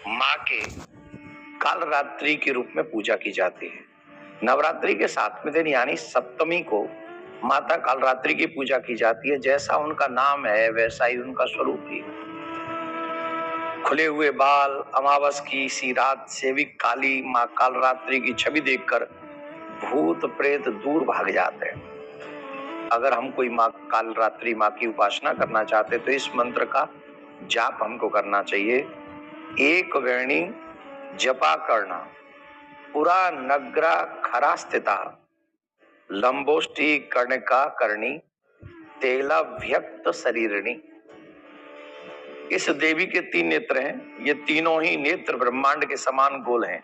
माँ के कालरात्रि के रूप में पूजा की जाती है। नवरात्रि के 7वें दिन यानी सप्तमी को माता कालरात्रि की पूजा की जाती है। जैसा उनका नाम है वैसा ही उनका स्वरूप भी। खुले हुए बाल, अमावस की सी रात सेविक काली माँ कालरात्रि की छवि देखकर भूत प्रेत दूर भाग जाते हैं। अगर हम कोई माँ कालरात्रि माँ की उपासना करना चाहते तो इस मंत्र का जाप हमको करना चाहिए। एक वेणी जपा करना, पुरा नग्रा खरा स्थिता, लंबोष्टि कर्णिका करणी, तेला व्यक्त शरीरणी। इस देवी के 3 नेत्र हैं। ये तीनों ही नेत्र ब्रह्मांड के समान गोल हैं।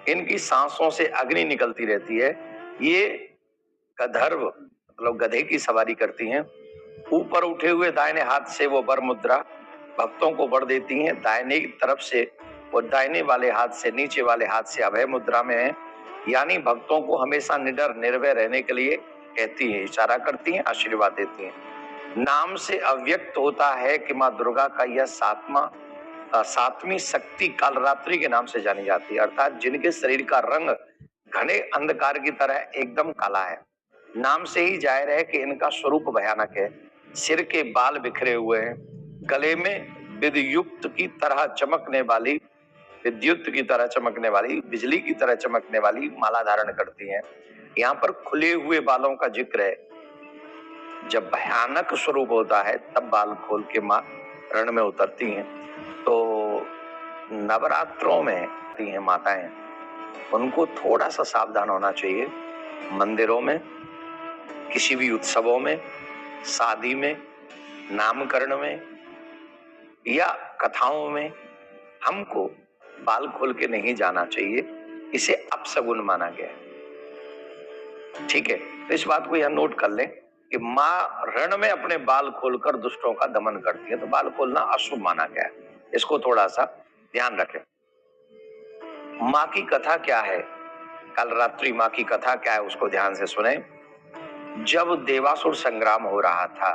इनकी सांसों से अग्नि निकलती रहती है। ये गंधर्व मतलब गधे की सवारी करती हैं। ऊपर उठे हुए दाहिने हाथ से वो वर मुद्रा भक्तों को वर देती हैं। दाहिने की तरफ से और दाहिने वाले हाथ से नीचे वाले हाथ से अभय मुद्रा में है, यानी भक्तों को हमेशा निडर निर्भय रहने के लिए कहती है, इशारा करती हैं, आशीर्वाद देती हैं। नाम से अव्यक्त होता है कि माँ दुर्गा का यह सातवीं शक्ति कालरात्रि के नाम से जानी जाती है, अर्थात जिनके शरीर का रंग घने अंधकार की तरह एकदम काला है। नाम से ही जाहिर है कि इनका स्वरूप भयानक है। सिर के बाल बिखरे हुए हैं, गले में विद्युत की तरह चमकने वाली बिजली की तरह चमकने वाली माला धारण करती हैं। यहाँ पर खुले हुए बालों का जिक्र है। जब भयानक स्वरूप होता है तब बाल खोल के माँ रण में उतरती हैं। तो नवरात्रों में हैं माताएं, उनको थोड़ा सा सावधान होना चाहिए। मंदिरों में, किसी भी उत्सवों में, शादी में, नामकरण में या कथाओं में हमको बाल खोल के नहीं जाना चाहिए। इसे अपशगुन माना गया है। ठीक है, तो इस बात को यह नोट कर लें कि माँ रण में अपने बाल खोलकर दुष्टों का दमन करती है, तो बाल खोलना अशुभ माना गया है। इसको थोड़ा सा ध्यान रखें। माँ की कथा क्या है, कालरात्रि माँ की कथा क्या है, उसको ध्यान से सुने। जब देवासुर संग्राम हो रहा था,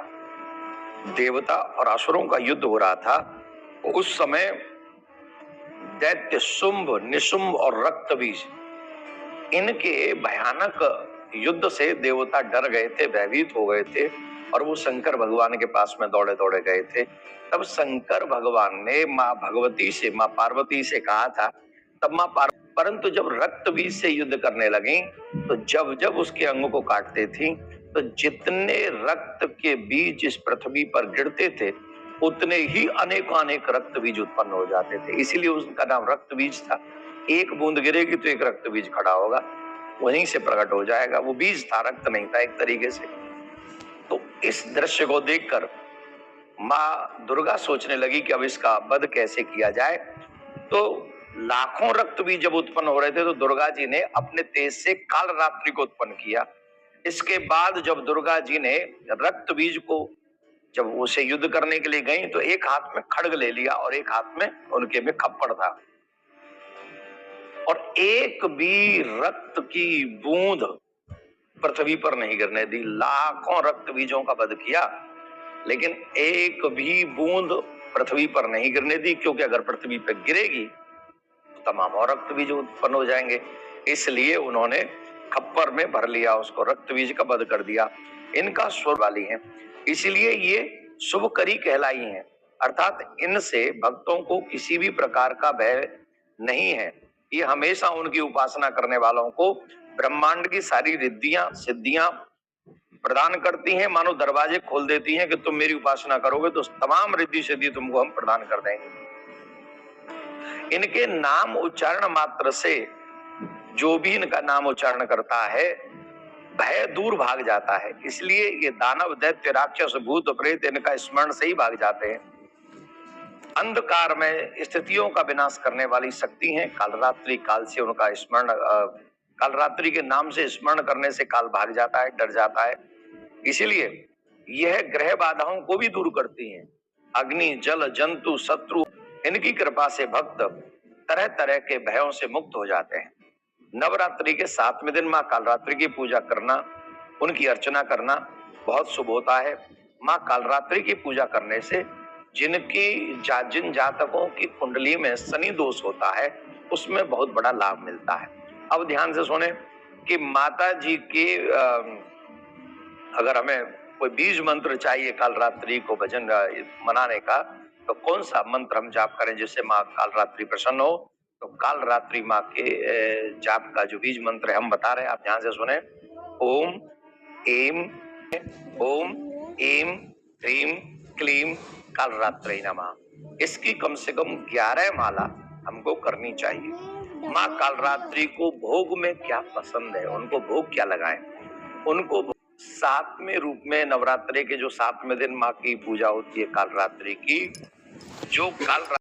देवता और असुरों का युद्ध हो रहा था, उस समय दैत्य शुंभ, निशुंभ और रक्तबीज, इनके भयानक युद्ध से देवता डर गए थे, भयभीत हो गए थे और वो शंकर भगवान के पास में दौड़े दौड़े गए थे। तब शंकर भगवान ने माँ भगवती से, माँ पार्वती से कहा था, तब माँ परंतु जब रक्तबीज से युद्ध करने लगी तो जब जब उसके अंगों को काटते थी तो जितने रक्त के बीज इस पृथ्वी पर गिरते थे उतने ही अनेक रक्त बीज उत्पन्न हो जाते थे। इसीलिए उसका नाम रक्त बीज था। एक बूंद गिरेगी तो एक रक्त बीज खड़ा होगा, वहीं से प्रकट हो जाएगा। वो बीज था, रक्त नहीं था एक तरीके से। तो इस दृश्य को देखकर माँ दुर्गा सोचने लगी कि अब इसका वध कैसे किया जाए। तो लाखों रक्त बीज जब उत्पन्न हो रहे थे तो दुर्गा जी ने अपने तेज से कालरात्रि को उत्पन्न किया। इसके बाद जब दुर्गा जी ने रक्त बीज को, जब उसे युद्ध करने के लिए गई तो एक हाथ में खड्ग ले लिया और एक हाथ में उनके में खप्पड़ था, और एक भी रक्त की बूंद पृथ्वी पर नहीं गिरने दी। लाखों रक्त बीजों का वध किया लेकिन एक भी बूंद पृथ्वी पर नहीं गिरने दी, क्योंकि अगर पृथ्वी पर गिरेगी तो तमाम और रक्त बीज उत्पन्न हो जाएंगे। इसलिए उन्होंने खप्पर में भर लिया, उसको रक्त बीज का वध कर दिया। इनका स्वर वाली है, इसलिए ये शुभकरी कहलाई हैं, अर्थात इनसे भक्तों को किसी भी प्रकार का भय नहीं है। ये हमेशा उनकी उपासना करने वालों को ब्रह्मांड की सारी रिद्धियां सिद्धियां प्रदान करती हैं। मानो दरवाजे खोल देती हैं कि तुम मेरी उपासना करोगे तो तमाम रिद्धि सिद्धि तुमको हम प्रदान कर देंगे। इनके नाम उच्चारण मात्र से जो भी इनका नाम उच्चारण करता है भय दूर भाग जाता है। इसलिए ये दानव, दैत्य, राक्षस, भूत, प्रेत इनका स्मरण से ही भाग जाते हैं। अंधकार में स्थितियों का विनाश करने वाली शक्ति है कालरात्रि। काल से उनका स्मरण, कालरात्रि के नाम से स्मरण करने से काल भाग जाता है, डर जाता है। इसीलिए यह ग्रह बाधाओं को भी दूर करती हैं। अग्नि, जल, जंतु, शत्रु, इनकी कृपा से भक्त तरह तरह के भयों से मुक्त हो जाते हैं। नवरात्रि के 7वें दिन माँ कालरात्रि की पूजा करना, उनकी अर्चना करना बहुत शुभ होता है। माँ कालरात्रि की पूजा करने से जिन जातकों की कुंडली में शनि दोष होता है उसमें बहुत बड़ा लाभ मिलता है। अब ध्यान से सुने कि माता जी के अगर हमें कोई बीज मंत्र चाहिए काल रात्रि को भजन मनाने का, तो कौन सा मंत्र हम जाप करें जिससे माँ काल रात्रि प्रसन्न हो? तो काल रात्रि माँ के जाप का जो बीज मंत्र है हम बता रहे हैं, आप ध्यान से सुने। ओम एम ओम एम ह्रीम क्लीम काल रात्रि नमः। इसकी कम से कम 11 माला हमको करनी चाहिए। माँ काल रात्रि को भोग में क्या पसंद है, उनको भोग क्या लगाएं? उनको 7वें रूप में नवरात्रि के जो 7वें दिन माँ की पूजा होती है काल रात्रि की, जो काल